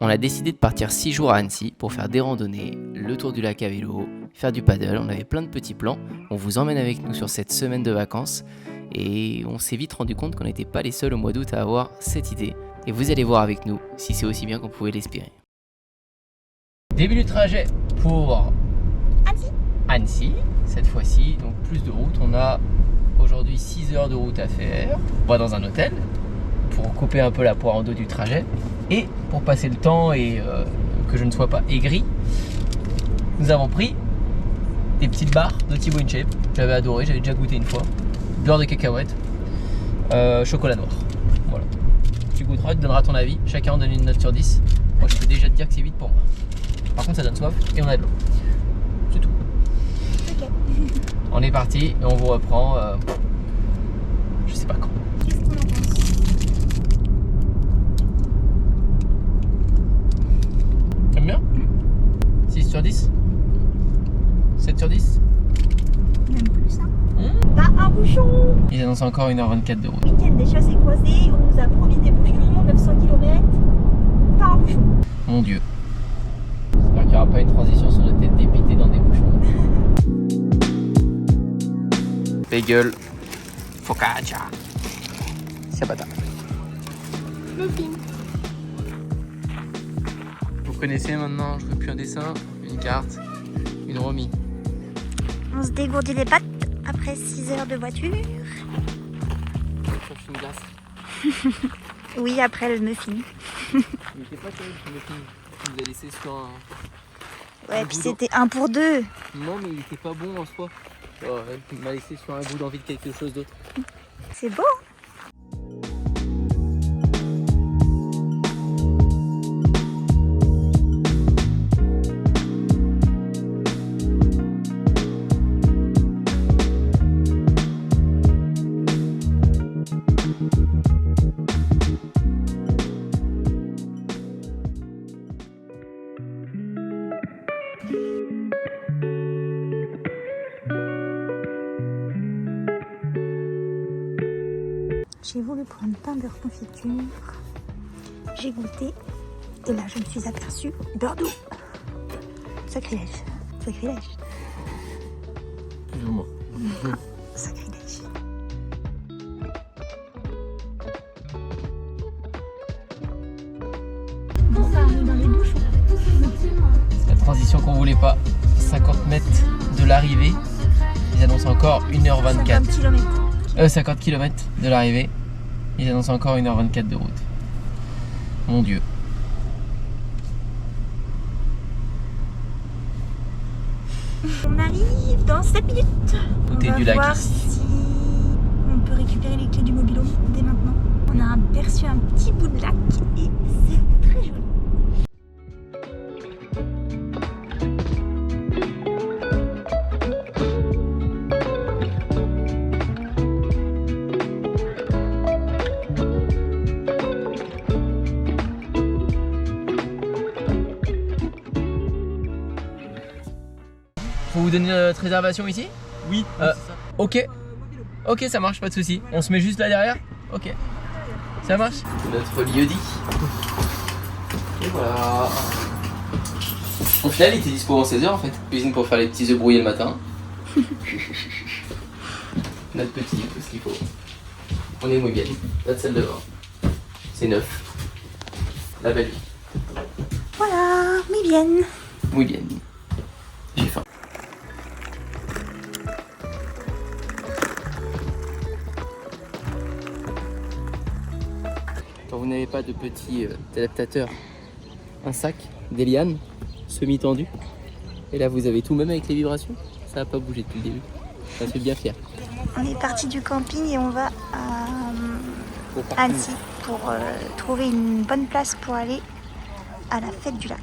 On a décidé de partir 6 jours à Annecy pour faire des randonnées, le tour du lac à vélo, faire du paddle. On avait plein de petits plans. On vous emmène avec nous sur cette semaine de vacances et on s'est vite rendu compte qu'on n'était pas les seuls au mois d'août à avoir cette idée. Et vous allez voir avec nous si c'est aussi bien qu'on pouvait l'espérer. Début du trajet pour Annecy, cette fois-ci, donc plus de route. On a aujourd'hui 6 heures de route à faire. On va dans un hôtel pour couper un peu la poire en deux du trajet. Et pour passer le temps et que je ne sois pas aigri, nous avons pris des petites barres de Thibaut InShape. J'avais adoré, j'avais déjà goûté une fois. Beurre de cacahuète, chocolat noir. Voilà. Tu goûteras, tu donneras ton avis. Chacun en donne une note sur 10. Moi je peux déjà te dire que c'est 8 pour moi. Par contre ça donne soif et on a de l'eau. C'est tout. Ok. On est parti et on vous reprend je sais pas quand. Qu'est-ce qu'on en pense? T'aimes bien? 6 sur 10? 7 sur 10? Même plus, hein. Pas un bouchon. Ils annoncent encore 1h24 de route. Le week-end des chassés croisés, on nous a promis des bouchons, 900 km. Pas un bouchon. Mon Dieu. J'espère qu'il n'y aura pas une transition sur notre tête dépitée dans des bouchons. Bagel. Focaccia. Ciabatta. Muffin. Vous connaissez maintenant, je ne veux plus un dessin, une carte, une remise. On se dégourdit les pattes après 6 heures de voiture. Cherche une glace. Oui, après le muffin. Il n'était pas terrible ce muffin. Il nous a laissé sur un... Ouais, Un puis boudin. c'était 1 pour 2. Non mais il n'était pas bon en soi. Il m'a laissé sur un goût d'envie de quelque chose d'autre. C'est beau. J'ai voulu prendre pain beurre confiture. J'ai goûté. Et là, je me suis aperçue. Beurre doux. Sacrilège. Sacrilège. Plus ou moins. Sacrilège. On va aller dans les bouchons. La transition qu'on voulait pas. 50 mètres de l'arrivée. Ils annoncent encore 1h24. 50 km. 50 km de l'arrivée. Ils annoncent encore 1h24 de route. Mon Dieu. On arrive dans 7 minutes. Côté On va du lac voir ici. si on peut récupérer les clés du mobil-home dès maintenant. On a aperçu un petit bout de lac et c'est très joli. Faut vous donner notre réservation ici? Oui, c'est ça. Ok. Mobil-home. Ok, ça marche, pas de souci. On se met juste là derrière? Ok. Ça marche? Notre lieu-dit. Et voilà. Au final, il était dispo avant 16h en fait. Cuisine pour faire les petits œufs brouillés le matin. Notre petit, tout ce qu'il faut. On est muy bien. Notre salle de bain. C'est neuf. La belle vie. Voilà, muy bien. Muy bien. J'ai faim. Quand vous n'avez pas de petit adaptateur, un sac, des lianes, semi-tendu, et là vous avez tout, même avec les vibrations, ça n'a pas bougé depuis le début. Ça me fait bien fier. On est parti du camping et on va à Au parking. Annecy pour trouver une bonne place pour aller à la fête du lac.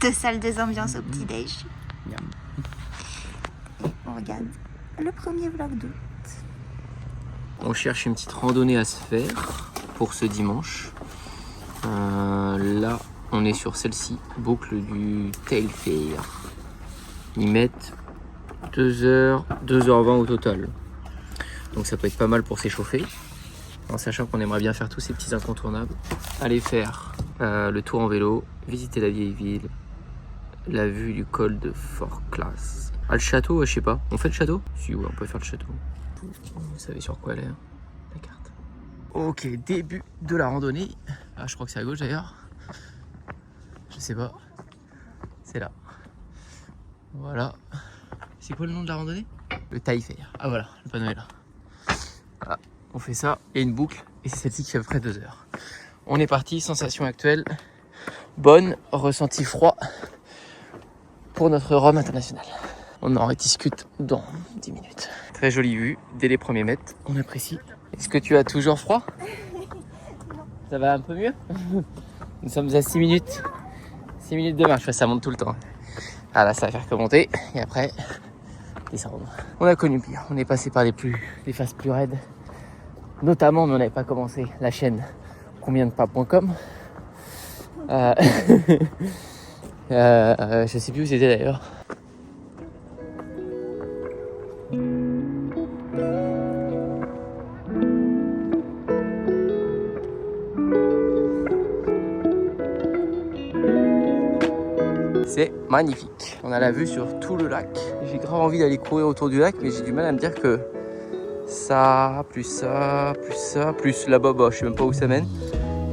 Deux salles, deux ambiances au petit-déj. Miam. On regarde le premier vlog d'août. On cherche une petite randonnée à se faire pour ce dimanche. Là, on est sur celle-ci, boucle du Tail Fair. Ils mettent 2h, 2h20 au total. Donc ça peut être pas mal pour s'échauffer. En sachant qu'on aimerait bien faire tous ces petits incontournables. Aller faire le tour en vélo, visiter la vieille ville, la vue du col de Fort Classe. Ah, le château, je sais pas. On fait le château? Si, ouais, on peut faire le château. Vous savez sur quoi elle est, hein, la carte. Ok, début de la randonnée. Ah, je crois que c'est à gauche d'ailleurs. Je sais pas. C'est là. Voilà. C'est quoi le nom de la randonnée? Le Tail Fair. Ah voilà, le panneau est là. Voilà. On fait ça et une boucle. Et c'est celle-ci qui fait à peu près 2 heures. On est parti, sensation actuelle. Bonne, ressenti froid pour notre rhum international. On en rediscute dans 10 minutes. Très jolie vue, dès les premiers mètres, on apprécie. Est-ce que tu as toujours froid? Ça va un peu mieux? Nous sommes à 6 minutes. 6 minutes de marche, ça monte tout le temps. Ah là, ça va faire que monter et après descendre. On a connu pire, on est passé par les phases plus raides. Notamment, mais on n'avait pas commencé la chaîne combiendepas.com. Je sais plus où c'était d'ailleurs. C'est magnifique. On a la vue sur tout le lac. J'ai grave envie d'aller courir autour du lac, mais j'ai du mal à me dire que ça, plus ça, plus ça, plus là-bas, bah, je sais même pas où ça mène.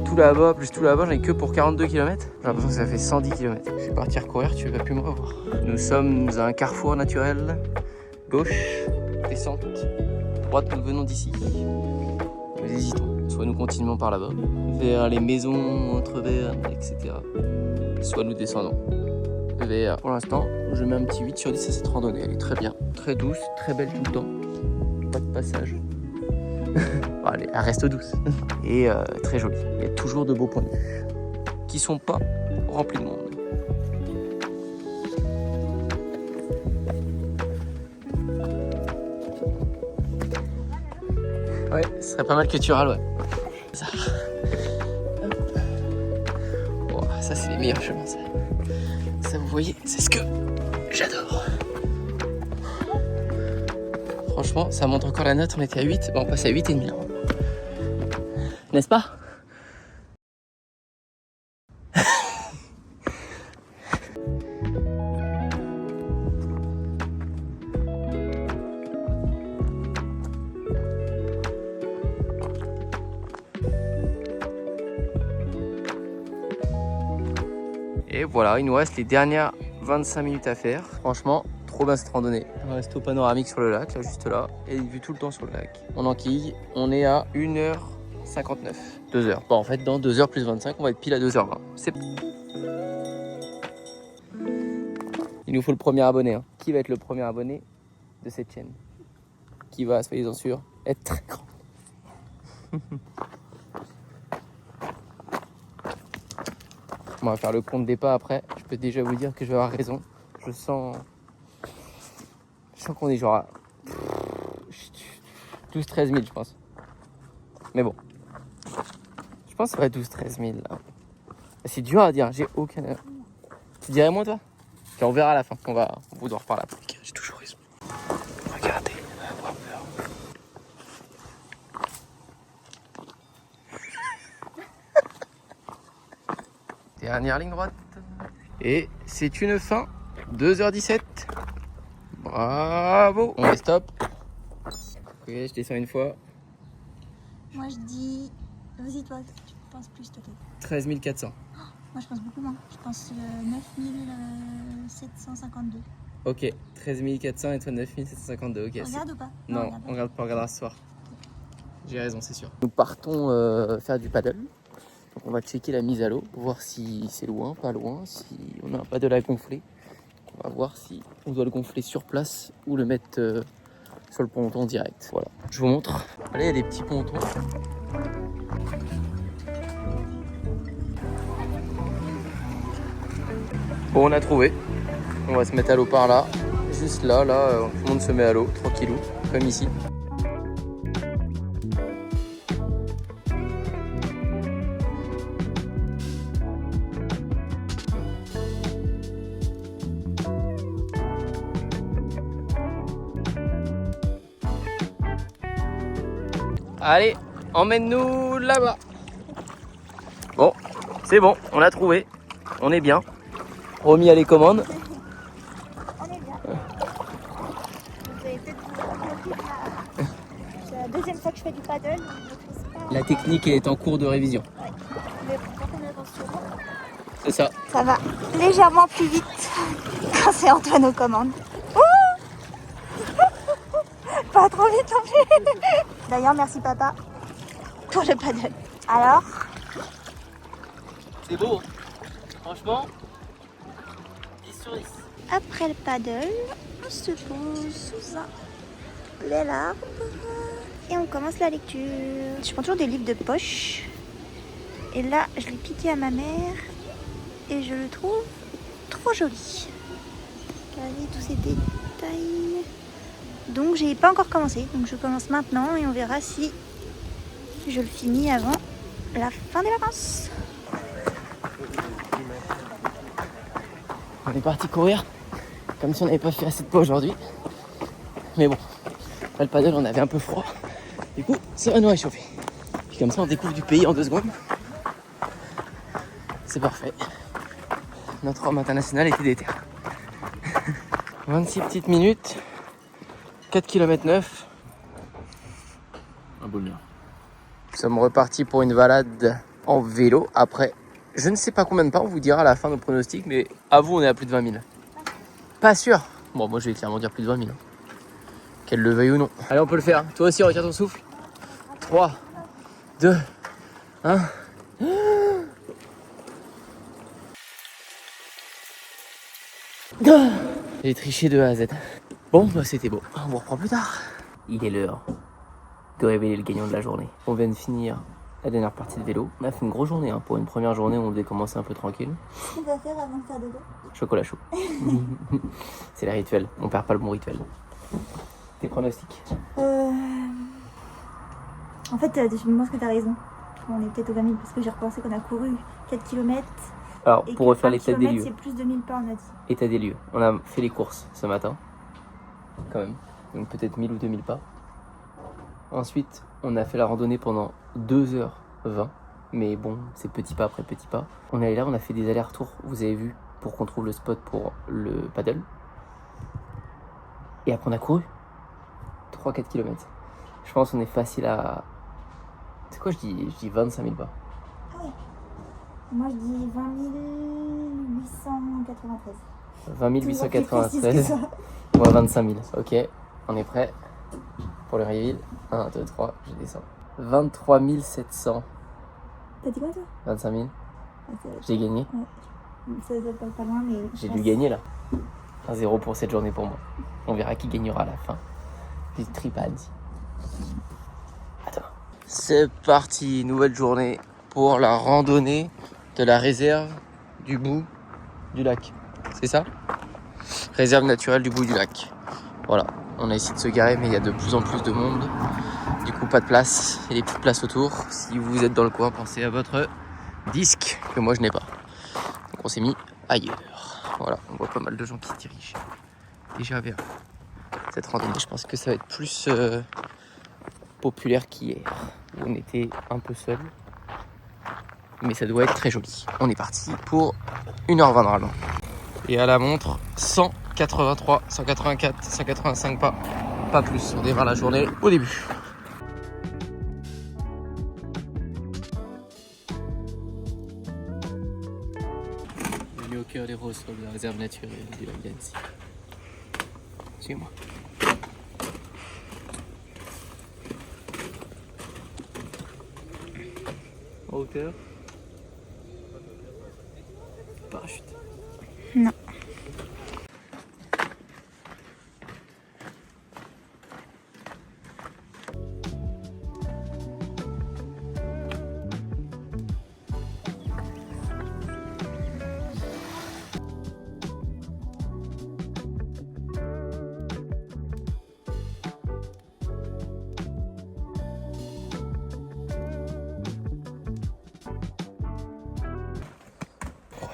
Tout là-bas, plus tout là-bas, j'en ai que pour 42 km. J'ai l'impression que ça fait 110 km. Je vais partir courir, tu vas plus me revoir. Nous sommes à un carrefour naturel. Gauche, descente. Droite, nous venons d'ici. Nous hésitons. Soit nous continuons par là-bas, vers les maisons entre verres, etc. Soit nous descendons vers. Pour l'instant, je mets un petit 8 sur 10 à cette randonnée. Elle est très bien, très douce, très belle tout le temps. Pas de passage. Bon, elle reste douce. Et très jolie. Il y a toujours de beaux points de vue qui sont pas remplis de monde. Ouais, ce serait pas mal que tu râles, ouais. Ça. Oh, ça c'est les meilleurs chemins, ça. Ça, vous voyez, c'est ce que j'adore. Franchement, ça monte encore la note, on était à 8, bon, on passe à 8,5 là. N'est-ce pas? Et voilà, il nous reste les dernières 25 minutes à faire. Franchement, trop bien cette randonnée. On reste au panoramique sur le lac, là, juste là, et vue tout le temps sur le lac. On enquille, on est à 1h59. 2 heures. Bon, en fait, dans 2h plus 25, on va être pile à 2h20. C'est... Il nous faut le premier abonné. Hein. Qui va être le premier abonné de cette chaîne? Qui va, soyez-en sûrs, être très grand. On va faire le compte des pas après. Je peux déjà vous dire que je vais avoir raison. Je sens qu'on est genre à 12-13 000, je pense. Mais bon. Je pense que ça va être 12-13 000 là. C'est dur à dire, j'ai aucun... Tu dirais moi toi? Okay, on verra à la fin, on vous doit reparler après. Okay, j'ai toujours raison. Regardez, on va avoir peur. Dernière ligne droite. Et c'est une fin. 2h17. Bravo. On est stop. Ok, je descends une fois. Moi je dis... Vas-y toi, tu penses plus peut-être. 13 400. Moi je pense beaucoup moins. Je pense 9752. Ok, 13 400 et toi 9 752. Ok. On regarde ou pas? Non, on regarde pas, on regardera ce soir. J'ai raison, c'est sûr. Nous partons faire du paddle. Donc on va checker la mise à l'eau, voir si c'est loin, pas loin, si on a un paddle à gonfler. On va voir si on doit le gonfler sur place ou le mettre sur le ponton direct. Voilà, je vous montre. Là, il y a des petits pontons. Bon, on a trouvé. On va se mettre à l'eau par là. Juste là, tout le monde se met à l'eau, tranquillou, comme ici. Allez, emmène-nous là-bas. Bon, c'est bon, on a trouvé. On est bien. Remis à les commandes. On est bien. Vous avez peut-être remarqué que c'est la deuxième fois que je fais du paddle. Donc je maîtrise pas. La technique est en cours de révision. Ouais. Mais faut pas faire attention. C'est ça. Ça va légèrement plus vite quand c'est Antoine aux commandes. Pas trop vite non plus. D'ailleurs, merci papa pour le paddle. Alors, C'est beau. Franchement, 10 sur 10. après le paddle, on se pose sous un bel arbre et on commence la lecture. Je prends toujours des livres de poche. Et là, je l'ai piqué à ma mère et je le trouve trop joli. Regardez tous ces détails. Donc, j'ai pas encore commencé. Donc, je commence maintenant et on verra si je le finis avant la fin des vacances. On est parti courir, comme si on n'avait pas fait assez de pas aujourd'hui. Mais bon, après le paddle, on avait un peu froid. Du coup, ça va nous réchauffer. Puis comme ça, on découvre du pays en 2 secondes. C'est parfait. Notre homme international était déter. 26 petites minutes, 4 km 9. Un beau mien. Nous sommes repartis pour une balade en vélo. Après, je ne sais pas combien de pas, on vous dira à la fin nos pronostics, mais à vous, on est à plus de 20 000. Pas sûr. Bon, moi, je vais clairement dire plus de 20 000. Qu'elle le veuille ou non. Allez, on peut le faire. Toi aussi, retiens ton souffle. 3, 2, 1. J'ai triché de A à Z. Bon, bah c'était beau. On vous reprend plus tard. Il est l'heure de révéler le gagnant de la journée. On vient de finir la dernière partie de vélo. On a fait une grosse journée. Pour une première journée, on devait commencer un peu tranquille. Qu'est-ce qu'on va faire avant de faire dodo? Chocolat chaud. C'est le rituel. On perd pas le bon rituel. Tes pronostics? En fait, je pense que tu as raison. On est peut-être au 20 000 parce que j'ai repensé qu'on a couru 4 km. Alors, Et pour refaire l'état des lieux. C'est plus de 1000 pas, on a dit. État des lieux. On a fait les courses ce matin. Quand même. Donc peut-être 1000 ou 2000 pas. Ensuite, on a fait la randonnée pendant 2h20. Mais bon, c'est petit pas après petit pas. On est allé là, on a fait des allers-retours, vous avez vu, pour qu'on trouve le spot pour le paddle. Et après, on a couru 3-4 km. Je pense qu'on est facile à... C'est quoi je dis 25 000 pas. Ah ouais. Moi, je dis 20 893. 20 893. Ouais, 25 000. Ok, on est prêt pour le reveal. 1, 2, 3, je descends. 23 700. T'as dit quoi, toi? 25 000. Ah, J'ai gagné. ouais. Ça doit pas loin, mais... J'ai dû gagner là. 1-0 pour cette journée pour moi. On verra qui gagnera à la fin du tripad. Attends. C'est parti, nouvelle journée pour la randonnée de la réserve du bout du lac. C'est ça? Réserve naturelle du bout du lac. Voilà, on a essayé de se garer, mais il y a de plus en plus de monde. Du coup, pas de place. Il y a des petites places autour. Si vous êtes dans le coin, pensez à votre disque, que moi je n'ai pas. Donc on s'est mis ailleurs. Voilà, on voit pas mal de gens qui se dirigent déjà vers cette randonnée. Je pense que ça va être plus populaire qu'hier, où on était un peu seul. Mais ça doit être très joli. On est parti pour 1h20 normalement. Et à la montre, 183, 184, 185 pas. Pas plus. On démarre la journée au début. On est au cœur des roses de la réserve naturelle du lac d'Annecy. Suis-moi. En hauteur. Parachute. Non.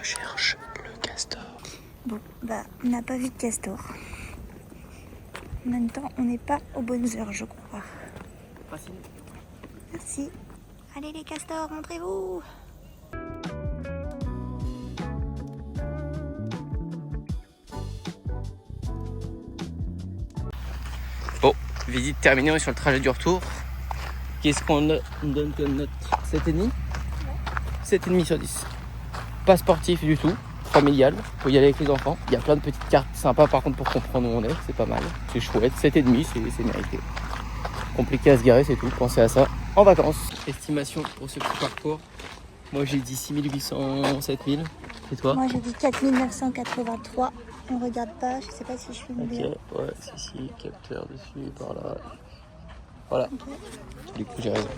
cherche le castor. Bon, bah, on n'a pas vu de castor. En même temps, on n'est pas aux bonnes heures, je crois. Facile. Merci. Allez les castors, montrez-vous. Bon, visite terminée, on est sur le trajet du retour. Qu'est-ce qu'on donne comme note? 7,5 ? 7,5 sur 10. Pas sportif du tout, familial, faut y aller avec les enfants. Il y a plein de petites cartes sympas par contre pour comprendre où on est, c'est pas mal. C'est chouette, 7,5, c'est mérité. Compliqué à se garer, c'est tout, pensez à ça en vacances. Estimation pour ce petit parcours. Moi j'ai dit 6800, 7000. Et toi? Moi j'ai dit 4983. On regarde pas, je sais pas si je suis Ok, bien. ouais, si, capteur dessus, par là. Voilà, okay. Du coup j'ai raison.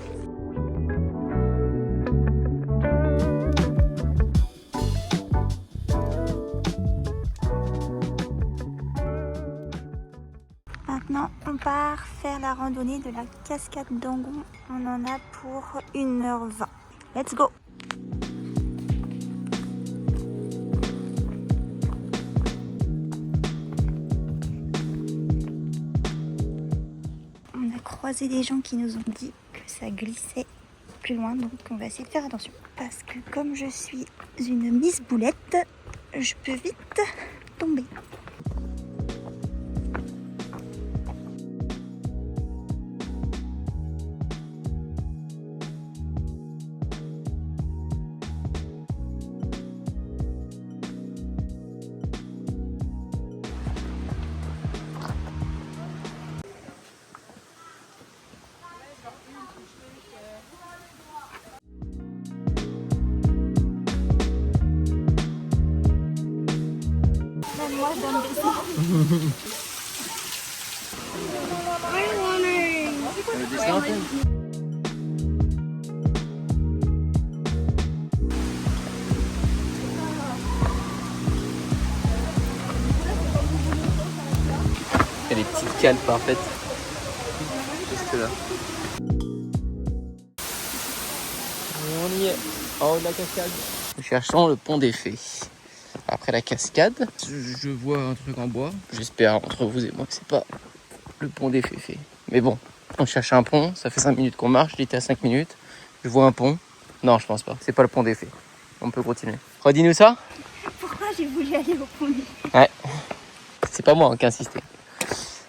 Maintenant, on part faire la randonnée de la cascade d'Angon. On en a pour 1h20. Let's go! On a croisé des gens qui nous ont dit que ça glissait plus loin, donc on va essayer de faire attention. Parce que comme je suis une Miss Boulette, je peux vite tomber. Moi, je dois me baisser. Il y a des petites cales parfaites. Juste là. Et on y est, en haut de la cascade. Nous cherchons le pont des Fées. Après la cascade, je vois un truc en bois. J'espère entre vous et moi que c'est pas le pont des Fées. Mais bon, on cherche un pont, ça fait 5 minutes qu'on marche, j'étais à 5 minutes. Je vois un pont. Non, je pense pas, c'est pas le pont des Fées. On peut continuer. Redis-nous ça. Pourquoi j'ai voulu aller au pont des Fées? Ouais, c'est pas moi qui ai insisté.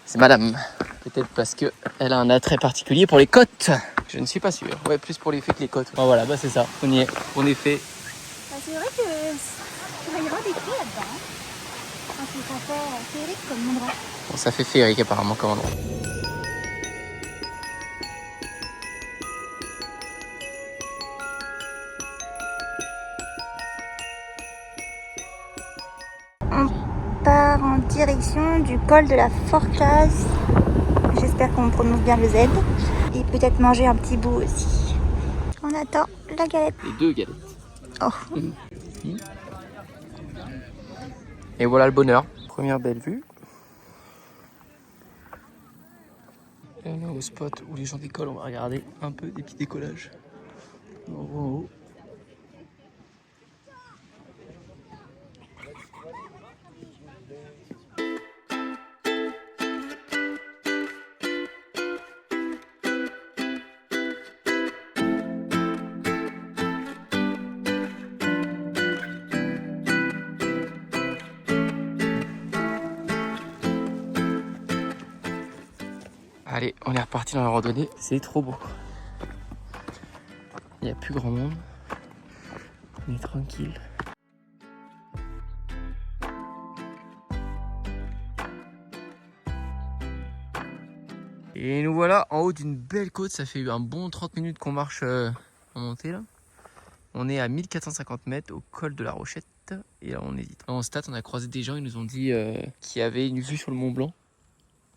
C'est madame. Peut-être parce qu'elle a un attrait particulier pour les côtes. Je ne suis pas sûr. Ouais, plus pour les fées que les côtes. Bon, voilà, bah c'est ça. On y est. On est fait. Bah, c'est vrai que il va y avoir des quais là-dedans. Hein. C'est encore féerique comme endroit. Bon, ça fait féerique apparemment comme endroit. On part en direction du col de la Forcase. J'espère qu'on prononce bien le Z. Et peut-être manger un petit bout aussi. On attend la galette. Les 2 galettes. Oh. Et voilà le bonheur. Première belle vue. Et on est au spot où les gens décollent. On va regarder un peu des petits décollages. En haut. Allez, on est reparti dans la randonnée, c'est trop beau. Il n'y a plus grand monde. On est tranquille. Et nous voilà en haut d'une belle côte, ça fait un bon 30 minutes qu'on marche en montée là. On est à 1450 mètres au col de la Rochette et là on hésite. En stat, on a croisé des gens, ils nous ont dit qu'il y avait une vue sur le Mont Blanc.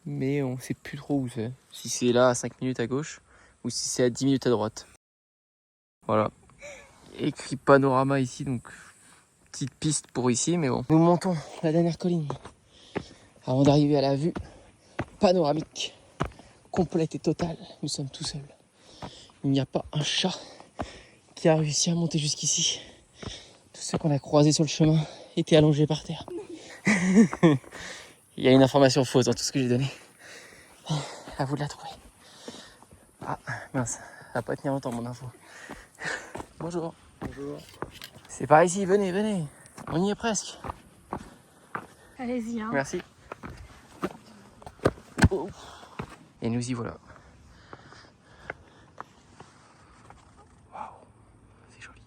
Mais on sait plus trop où c'est. Si c'est là à 5 minutes à gauche ou si c'est à 10 minutes à droite. Voilà. Écrit panorama ici, donc petite piste pour ici, mais bon. Nous montons la dernière colline avant d'arriver à la vue panoramique, complète et totale. Nous sommes tout seuls. Il n'y a pas un chat qui a réussi à monter jusqu'ici. Tout ceux qu'on a croisés sur le chemin étaient allongés par terre. Il y a une information fausse dans tout ce que j'ai donné. À vous de la trouver. Ah, mince, ça va pas tenir longtemps mon info. Bonjour. Bonjour. C'est par ici, venez, venez. On y est presque. Allez-y, hein. Merci. Oh. Et nous y voilà. Waouh, c'est joli.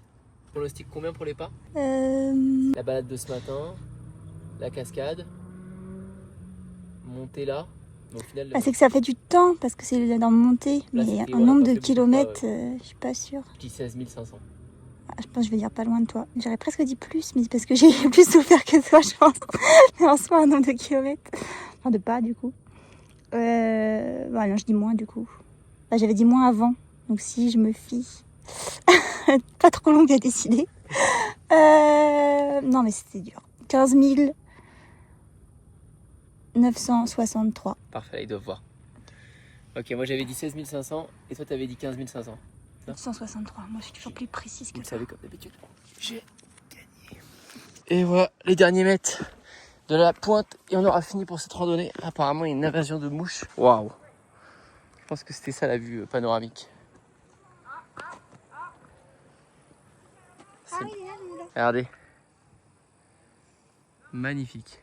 Pronostic combien pour les pas? La balade de ce matin, la cascade, monter là. Mais au final, c'est que ça fait du temps parce que c'est dans montée, Là, mais c'était- un on a nombre pas de fait beaucoup de pas, kilomètres, je suis pas sûre. petit 16 500. Ah, je pense que je vais dire pas loin de toi. J'aurais presque dit plus, mais c'est parce que j'ai plus souffert que toi, je pense. Mais en soi, un nombre de kilomètres. Enfin, de pas, du coup. Non, je dis moins, du coup. Bah, j'avais dit moins avant. Donc, si je me fie. Pas trop longue à décider. Non, mais c'était dur. 15 963. Parfait, ils doivent voir. Ok, moi j'avais dit 16 500 et toi t'avais dit 15 500. 163. Moi, je suis toujours plus précise Vous que le ça. savez comme d'habitude. J'ai gagné. Et voilà, les derniers mètres de la pointe et on aura fini pour cette randonnée. Apparemment, il y a une invasion de mouches. Waouh. Je pense que c'était ça la vue panoramique. C'est- Regardez. Magnifique.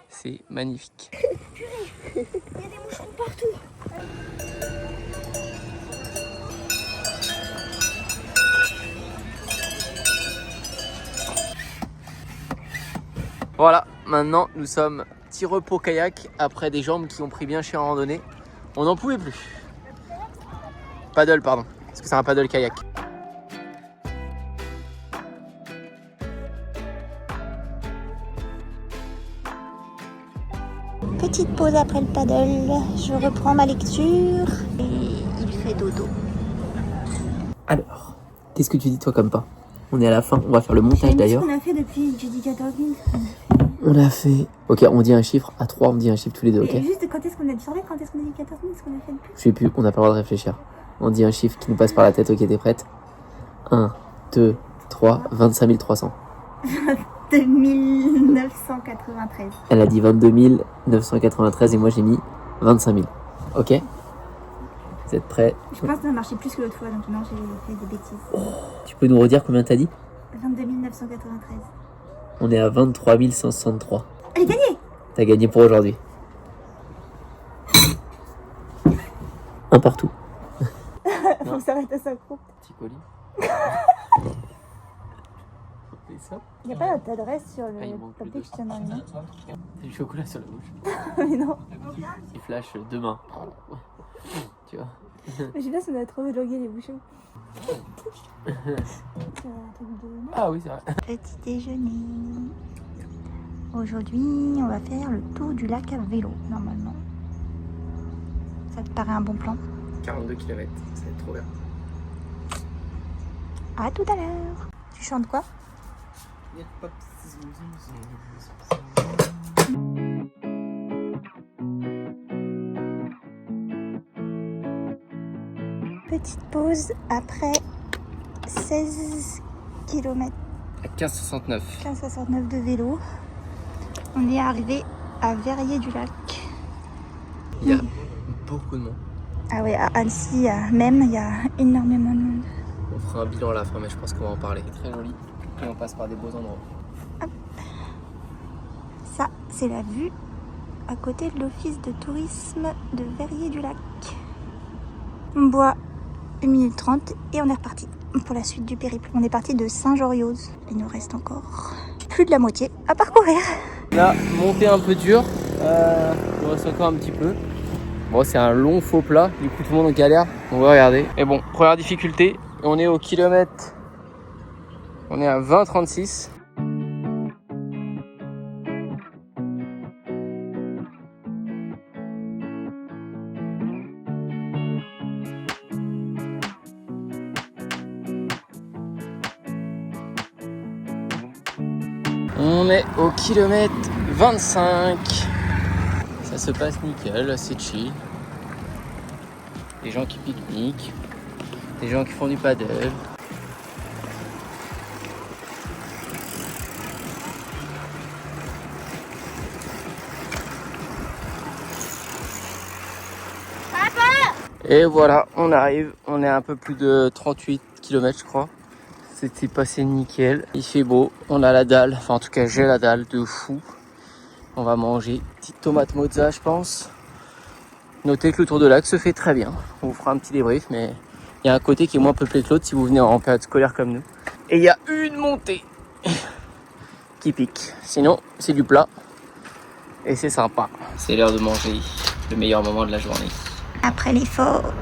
C'est magnifique. Il y a des moucherons partout. Voilà, maintenant nous sommes petit repos kayak après des jambes qui ont pris bien cher en randonnée. On n'en pouvait plus. Paddle, pardon. Parce que c'est un paddle kayak. Petite pause après le paddle. Je reprends ma lecture et il fait dodo. Alors, qu'est-ce que tu dis toi comme pas? On est à la fin, on va faire le montage d'ailleurs. Qu'est-ce qu'on a fait depuis j'ai dit 14 000. On a fait... Ok, on dit un chiffre, à 3 on dit un chiffre tous les deux, ok? Et juste quand est-ce qu'on a dit sur quand est-ce qu'on a dit 14 000, ce qu'on a fait de plus? Je sais plus, on n'a pas le droit de réfléchir. On dit un chiffre qui nous passe par la tête, ok, t'es prête? 1, 2, 3, 25 300. 2993. Elle a dit 22 993 et moi j'ai mis 25 000. Ok? Vous êtes prêts? Je pense que ça a marché plus que l'autre fois, donc non, j'ai fait des bêtises. Tu peux nous redire combien t'as dit? 22 993. On est à 23 163. Allez, gagné! T'as gagné pour aujourd'hui. Un partout. Faut s'arrêter à sa coupe. Petit colis. Et ça? Il n'y a pas notre adresse sur le Ah, il manque papier le que je tiens dans les mains. C'est du chocolat sur la bouche. Mais non. Il flash demain. Tu vois? Mais je sais pas si on a trop drogué les bouchons. Ah oui, c'est vrai. Petit déjeuner. Aujourd'hui, on va faire le tour du lac à vélo, normalement. Ça te paraît un bon plan? 42 km, ça va être trop bien. À tout à l'heure. Tu chantes quoi? Petite pause après 16 km. À 15,69. 15,69 de vélo. On est arrivé à Verrier-du-Lac. Il y a beaucoup de monde. Ah ouais, à Annecy même, il y a énormément de monde. On fera un bilan à la fin, mais je pense qu'on va en parler. C'est très joli. Et on passe par des beaux endroits. Ça, c'est la vue à côté de l'office de tourisme de Verrier-du-Lac. On boit 1 minute 30 et on est reparti pour la suite du périple. On est parti de Saint-Jorioz. Il nous reste encore plus de la moitié à parcourir. Là, montée un peu dure. Il reste encore un petit peu. Bon, c'est un long faux plat. Du coup, tout le monde en galère. On va regarder. Et bon, première difficulté. On est au kilomètre. On est à 20,36. On est au kilomètre 25. Ça se passe nickel, c'est chill. Des gens qui pique-niquent. Des gens qui font du paddle. Et voilà, on arrive. On est à un peu plus de 38 km je crois. C'était passé nickel. Il fait beau. On a la dalle. Enfin en tout cas j'ai la dalle de fou. On va manger petite tomate mozza je pense. Notez que le tour de lac se fait très bien. On vous fera un petit débrief mais il y a un côté qui est moins peuplé que l'autre si vous venez en période scolaire comme nous. Et il y a une montée qui pique. Sinon c'est du plat. Et c'est sympa. C'est l'heure de manger. Le meilleur moment de la journée. Après l'effort,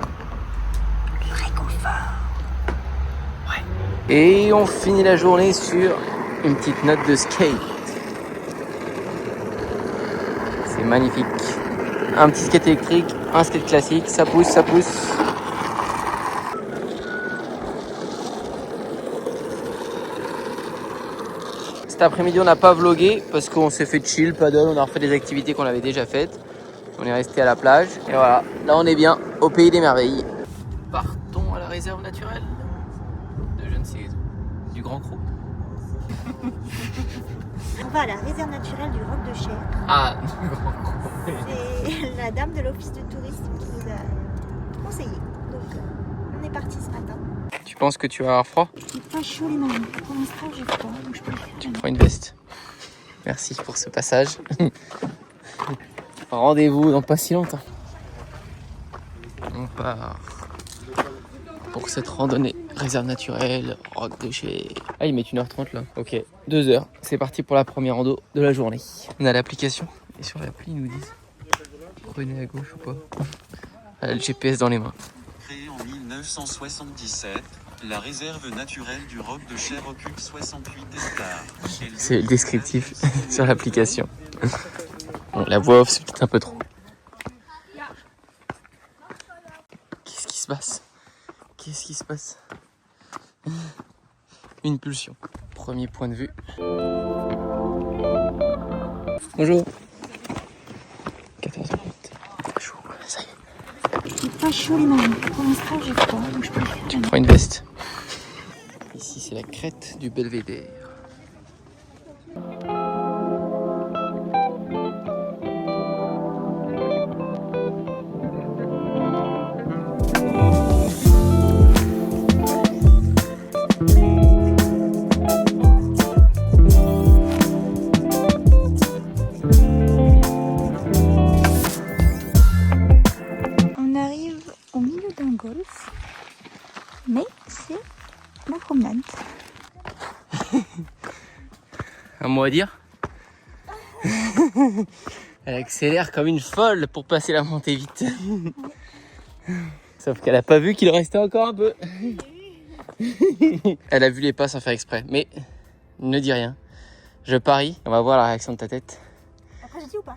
le réconfort. Et on finit la journée sur une petite note de skate. C'est magnifique. Un petit skate électrique, un skate classique, ça pousse, ça pousse. Cet après-midi on n'a pas vlogué parce qu'on s'est fait chill, paddle, on a refait des activités qu'on avait déjà faites. On est resté à la plage et voilà, là on est bien au pays des merveilles. Partons à la réserve naturelle de je ne sais où, du Grand Cros. On va à la réserve naturelle du Roc de Cher. Ah, C'est la dame de l'office de tourisme qui nous a conseillé. Donc on est parti ce matin. tu penses que tu vas avoir froid? J'ai pas chaud les mains. Pour l'instant j'ai froid, donc je préfère. Prends une veste. Merci pour ce passage. Rendez-vous dans pas si longtemps. On part pour cette randonnée réserve naturelle, Roc de Cher. Ah, ils mettent 1h30 là. Ok, 2h. C'est parti pour la première rando de la journée. On a l'application et sur l'appli ils nous disent prenez à gauche ou pas. Elle a le GPS dans les mains. Créée en 1977, la réserve naturelle du Roc de Cher occupe 68 hectares. C'est le descriptif sur l'application. Bon, la voix off c'est peut-être un peu trop. Qu'est-ce qui se passe? Qu'est-ce qui se passe? Une pulsion. Premier point de vue. Bonjour. 14h30. Chaud, ça y est. J'ai pas chaud les mains. Pour l'instant j'ai froid, donc je préfère. Prends une veste. Ici c'est la crête du Belvédère. On arrive au milieu d'un golf, mais c'est la promenade. Un mot à dire? Elle accélère comme une folle pour passer la montée vite. Sauf qu'elle a pas vu qu'il restait encore un peu. Elle a vu les pas sans faire exprès. Mais ne dis rien. Je parie. On va voir la réaction de ta tête. Après j'ai dit ou pas?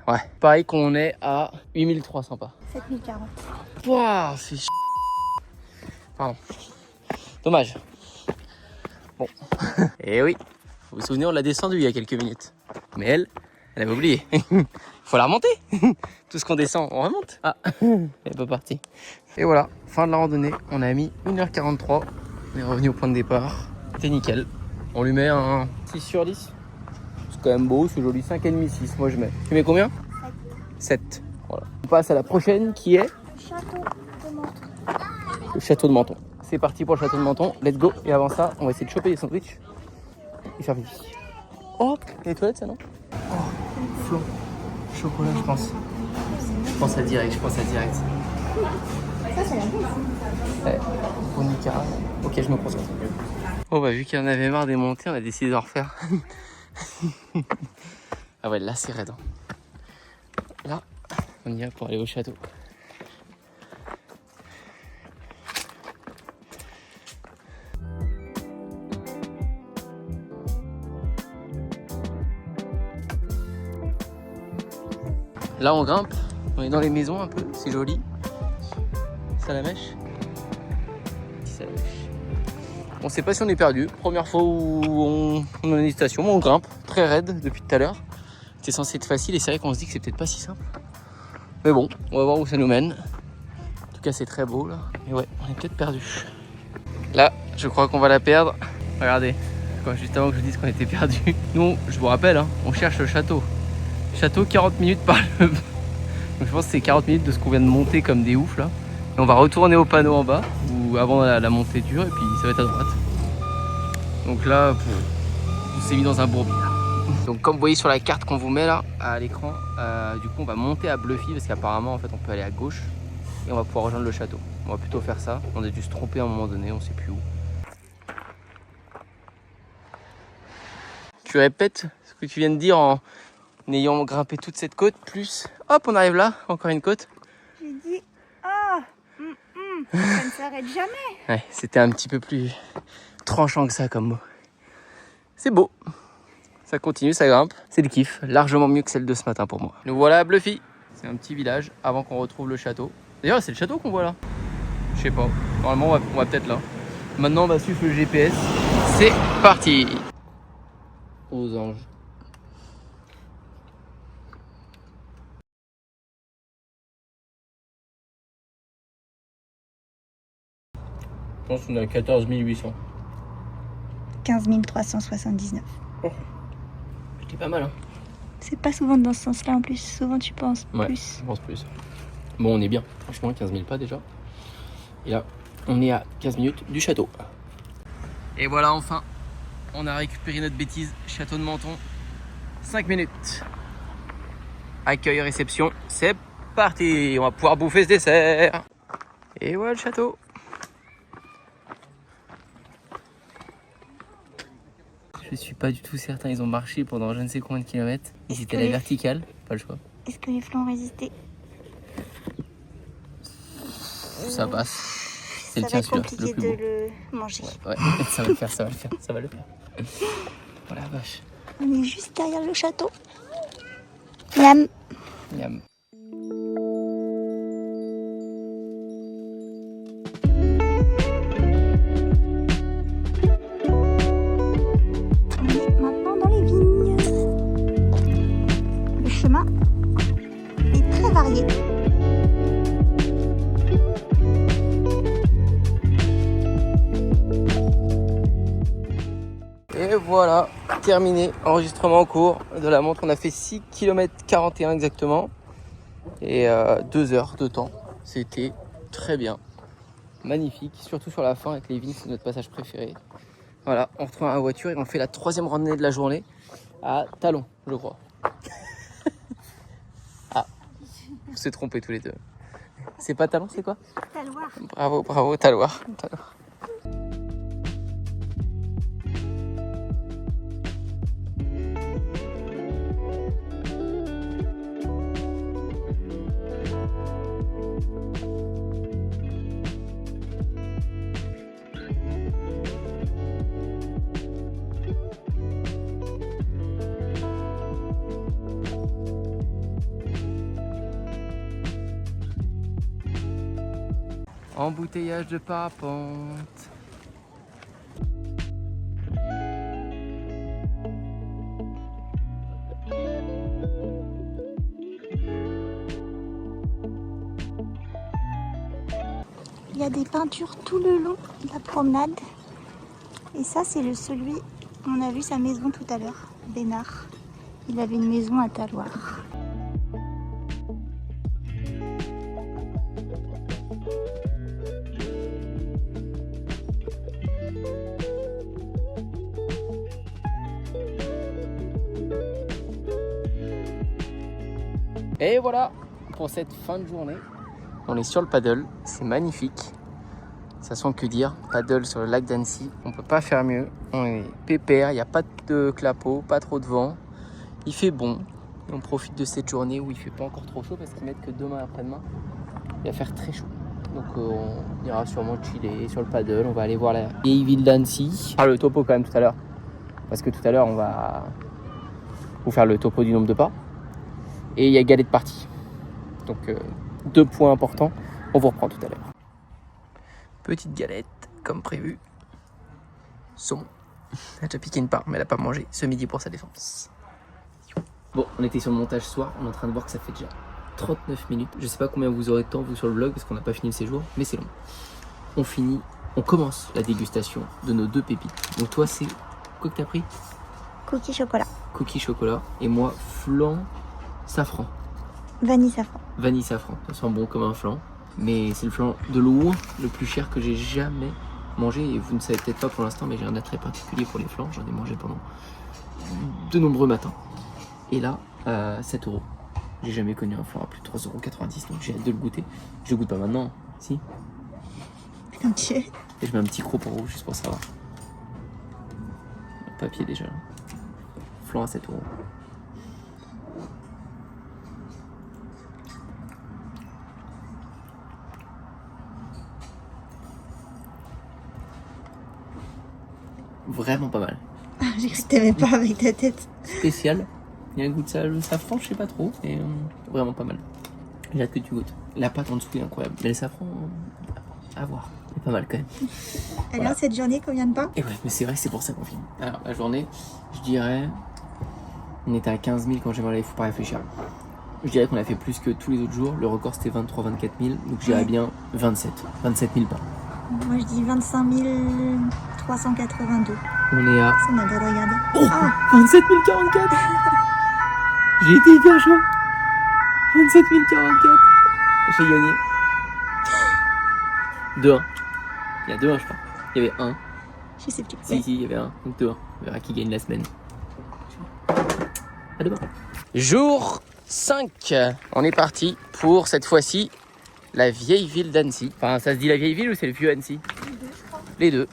Ouais. Pareil qu'on est à 8300 pas. 7040. Pouah, c'est ch... Pardon. Dommage. Bon. Et oui. Vous vous souvenez, on l'a descendu il y a quelques minutes. Mais elle avait oublié. Faut la remonter. Tout ce qu'on descend, on remonte. Ah, elle est pas partie. Et voilà, fin de la randonnée. On a mis 1h43. On est revenu au point de départ. C'était nickel. On lui met un 6 sur 10. C'est quand même beau, c'est joli. 5,5, 6. Moi je mets. Tu mets combien? 7. Voilà. On passe à la prochaine qui est Château de Menton. le château de Menton. C'est parti pour le château de Menton. Let's go. Et avant ça, on va essayer de choper des sandwichs et faire pipi. Oh, les toilettes, ça non? Oh, flan. Chocolat, je pense. Je pense à direct. Ça c'est la bouffe. Ouais, au Nicara. Ok, je me concentre. Bon bah vu qu'il y en avait marre des montées, on a décidé d'en refaire. Ah ouais, là c'est raide. Là, on y va pour aller au château. Là on grimpe, on est dans les maisons un peu, c'est joli. Salamèche. Salamèche. On sait pas si on est perdu. Première fois où on est en hésitation, on grimpe très raide depuis tout à l'heure. C'est censé être facile et c'est vrai qu'on se dit que c'est peut-être pas si simple. Mais bon, on va voir où ça nous mène. En tout cas c'est très beau là. Mais ouais, on est peut-être perdu. Là, je crois qu'on va la perdre. Regardez, juste avant que je vous dise qu'on était perdu. Nous, je vous rappelle, hein, on cherche le château. Château 40 minutes par le... Donc je pense que c'est 40 minutes de ce qu'on vient de monter comme des oufs là. Et on va retourner au panneau en bas, où avant la montée dure, et puis ça va être à droite. Donc là, on s'est mis dans un bourbier. Donc comme vous voyez sur la carte qu'on vous met là, à l'écran, du coup on va monter à Bluffy, parce qu'apparemment en fait on peut aller à gauche, et on va pouvoir rejoindre le château. On va plutôt faire ça, on a dû se tromper à un moment donné, on sait plus où. Tu répètes ce que tu viens de dire en ayant grimpé toute cette côte, plus hop on arrive là, encore une côte. J'ai dit, ça ne s'arrête jamais. Ouais, c'était un petit peu plus tranchant que ça comme mot. C'est beau, ça continue, ça grimpe, c'est le kiff, largement mieux que celle de ce matin pour moi. Nous voilà à Bluffy, c'est un petit village avant qu'on retrouve le château. D'ailleurs c'est le château qu'on voit là. Je sais pas, normalement on va peut-être là. Maintenant on va suivre le GPS, c'est parti. Aux anges. Je pense qu'on est à 14 800. 15 379. C'était pas mal hein. C'est pas souvent dans ce sens-là en plus. Souvent tu penses Ouais, plus. je pense plus. Bon on est bien, franchement 15 000 pas déjà. Et là on est à 15 minutes du château. Et voilà enfin, on a récupéré notre bêtise, château de Menton. 5 minutes. Accueil, réception, c'est parti. On va pouvoir bouffer ce dessert. Et voilà le château. Je suis pas du tout certain, ils ont marché pendant je ne sais combien de kilomètres. Ils étaient à la verticale, pas le choix. Est-ce que les flancs ont résisté? Ça passe. C'est le Ça va tien être celui-là, le compliqué plus de beau. le manger. Ouais, ça va le faire, ça va le faire, ça va le faire. Oh la vache. On est juste derrière le château. Miam. Miam. On est maintenant dans les vignes. Le chemin est très varié. Et voilà, terminé, enregistrement en cours de la montre. On a fait 6 km 41 exactement et 2 heures de temps. C'était très bien, magnifique, surtout sur la fin avec les vignes, c'est notre passage préféré. Voilà, on retrouve la voiture et on fait la 3e randonnée de la journée à Talon, je crois. Ah, on s'est trompés tous les deux. C'est pas Talon, c'est quoi? Taloir. Bravo, bravo, Taloir. Embouteillage de parapente. Il y a des peintures tout le long de la promenade. Et ça, c'est celui, on a vu sa maison tout à l'heure, Bénard. Il avait une maison à Taloir. Et voilà pour cette fin de journée. On est sur le paddle, c'est magnifique. Ça sent que dire, paddle sur le lac d'Annecy. On peut pas faire mieux. On est pépère, il n'y a pas de clapot, pas trop de vent. Il fait bon. Et on profite de cette journée où il fait pas encore trop chaud parce qu'ils mettent que demain et après-demain. Il va faire très chaud. Donc on ira sûrement chiller sur le paddle. On va aller voir la vieille ville d'Annecy. Faire le topo quand même tout à l'heure. Parce que tout à l'heure on va vous faire le topo du nombre de pas. Et il y a galette partie. Donc 2 points importants. On vous reprend tout à l'heure. Petite galette, comme prévu. Saumon. Elle a déjà piqué une part, mais elle n'a pas mangé ce midi pour sa défense. Bon, on était sur le montage ce soir. On est en train de voir que ça fait déjà 39 minutes. Je sais pas combien vous aurez de temps, vous, sur le vlog, parce qu'on n'a pas fini le séjour, mais c'est long. On finit, on commence la dégustation de nos 2 pépites. Donc toi, c'est quoi que t'as pris? Cookie chocolat. Cookie chocolat. Et moi, flan safran. Vanille safran. Vanille safran. Ça sent bon comme un flan. Mais c'est le flan de loin le plus cher que j'ai jamais mangé. Et vous ne savez peut-être pas pour l'instant, mais j'ai un attrait particulier pour les flans. J'en ai mangé pendant de nombreux matins. Et là, 7 €. J'ai jamais connu un flan à plus de 3,90 €, donc j'ai hâte de le goûter. Je le goûte pas maintenant, si. Ok. Et je mets un petit croc pour vous, juste pour savoir. Le papier déjà. Flan à 7 €. Vraiment pas mal. J'ai cru que t'aimais pas avec ta tête. Spécial. Il y a un goût de safran, je sais pas trop, mais vraiment pas mal. J'ai hâte que tu goûtes. La pâte en dessous est incroyable, mais le safran, à voir. C'est pas mal quand même. Alors, Voilà. cette journée qu'on vient de pas. Et ouais, mais c'est vrai que c'est pour ça qu'on filme. Alors, la journée, je dirais. On était à 15 000 quand j'ai mal, il faut pas réfléchir. Je dirais qu'on a fait plus que tous les autres jours. Le record c'était 23-24 000, donc je dirais bien 27 000 pas. Moi, je dis 25 382. On est à Ça m'a l'air de regarder. oh, Ah, 27 044. J'ai été hyper chaud. 27 044. J'ai gagné. 2-1. Il y a 2-1 je crois. Il y avait 1. je sais plus. Si, il y avait 1. Donc 2-1. On verra qui gagne la semaine. À demain. Jour 5. On est parti pour cette fois-ci la vieille ville d'Annecy. Enfin, ça se dit la vieille ville ou c'est le vieux Annecy? Les deux.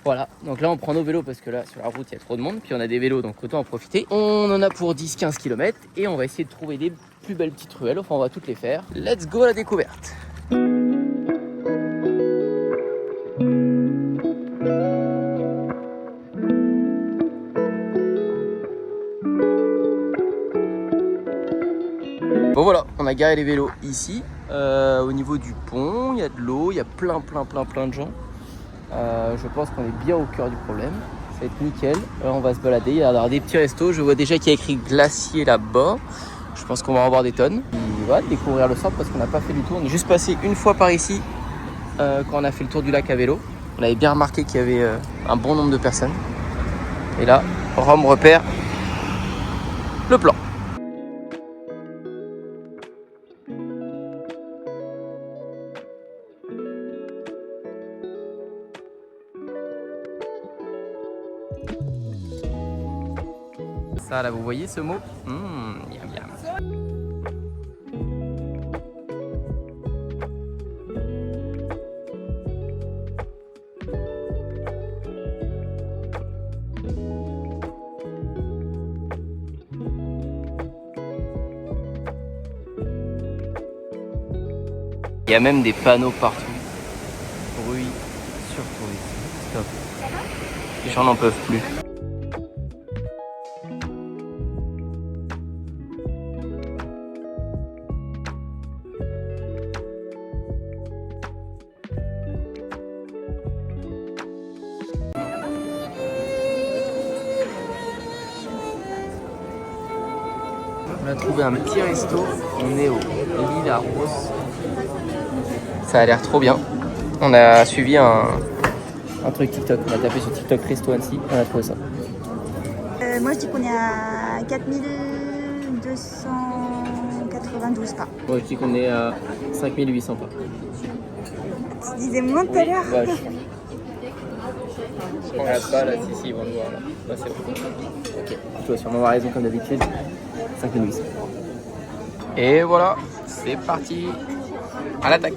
Voilà, donc là on prend nos vélos parce que là sur la route il y a trop de monde, puis on a des vélos donc autant en profiter. On en a pour 10-15 km et on va essayer de trouver des plus belles petites ruelles, enfin on va toutes les faire. Let's go à la découverte. Bon voilà, on a garé les vélos ici, au niveau du pont, il y a de l'eau, il y a plein de gens. Je pense qu'on est bien au cœur du problème. Ça va être nickel. On va se balader. Il y a des petits restos. Je vois déjà qu'il y a écrit glacier là-bas. Je pense qu'on va en avoir des tonnes. Et voilà, découvrir le centre parce qu'on n'a pas fait du tout. On est juste passé une fois par ici quand on a fait le tour du lac à vélo. On avait bien remarqué qu'il y avait un bon nombre de personnes. Et là, Rome repère le plan. Ça là, vous voyez ce mot? Yam yam. Il y a même des panneaux partout. Bruit sur tourisme. Stop. Les gens n'en peuvent plus. On a trouvé un petit resto, on est au Lila Rose. Ça a l'air trop bien. On a suivi un truc TikTok, on a tapé sur TikTok Resto Annecy, on a trouvé ça. Moi, je dis qu'on est à 4292 pas. Moi je dis qu'on est à 5800 pas. Tu disais moins tout à l'heure. Ouais, je regarde pas là, si, ils vont le voir là. Là c'est bon. Ok, tu vas sûrement avoir raison comme d'habitude. 5800. Et voilà, c'est parti. À l'attaque.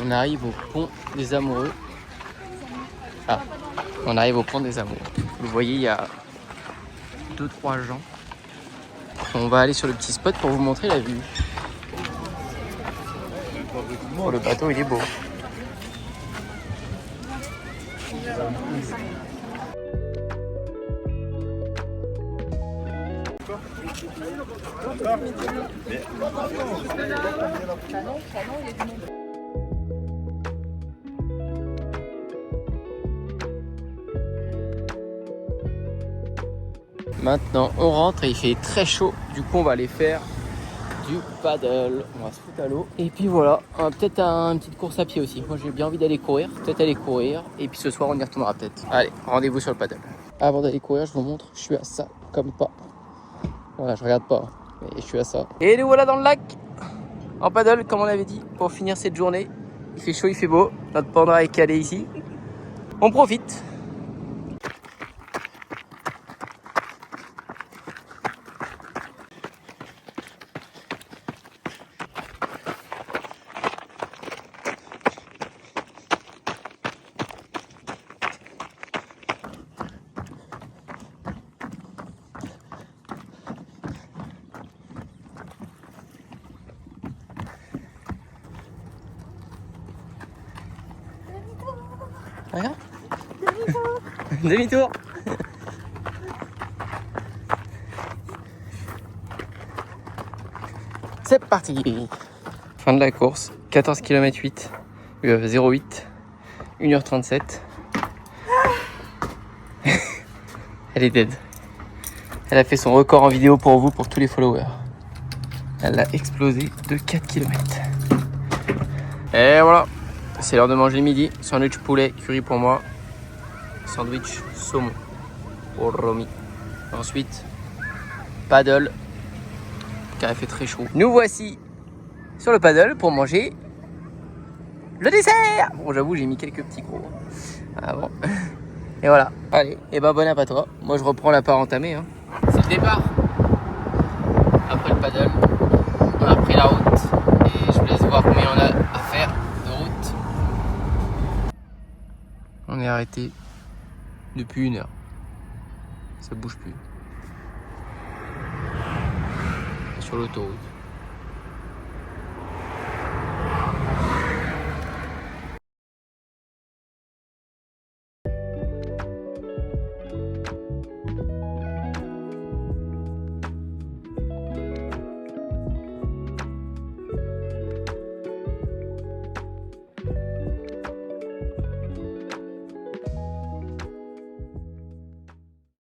On arrive au pont des Amoureux. Ah, on arrive au pont des Amoureux. Vous voyez, il y a 2-3 gens. On va aller sur le petit spot pour vous montrer la vue. Oh, le bateau, il est beau. Maintenant, on rentre et il fait très chaud. Du coup, on va aller faire du paddle. On va se foutre à l'eau. Et puis voilà, peut-être une petite course à pied aussi. Moi, j'ai bien envie d'aller courir. Peut-être aller courir. Et puis ce soir, on y retournera peut-être. Allez, rendez-vous sur le paddle. Avant d'aller courir, je vous montre. Je suis à ça, comme pas. Voilà, je regarde pas. Mais je suis à ça. Et nous voilà dans le lac, en paddle, comme on avait dit, pour finir cette journée. Il fait chaud, il fait beau. Notre panda est calé ici. On profite. Regarde. Demi-tour. C'est parti. Fin de la course. 14 km 8. 0,8. 1h37. Elle est dead. Elle a fait son record en vidéo pour vous, pour tous les followers. Elle a explosé de 4 km. Et voilà. C'est l'heure de manger midi. Sandwich poulet curry pour moi. Sandwich saumon pour Romy. Ensuite, paddle, car il fait très chaud. Nous voici sur le paddle pour manger le dessert. Bon, j'avoue, j'ai mis quelques petits gros. Ah bon. Et voilà. Allez, et ben bon app à toi. Moi, je reprends la part entamée. Hein. C'est le départ. Après le paddle, on a pris la route. Et je vous laisse voir combien on a à faire de route. On est arrêté depuis 1 heure. Ça bouge plus. Sur l'autoroute.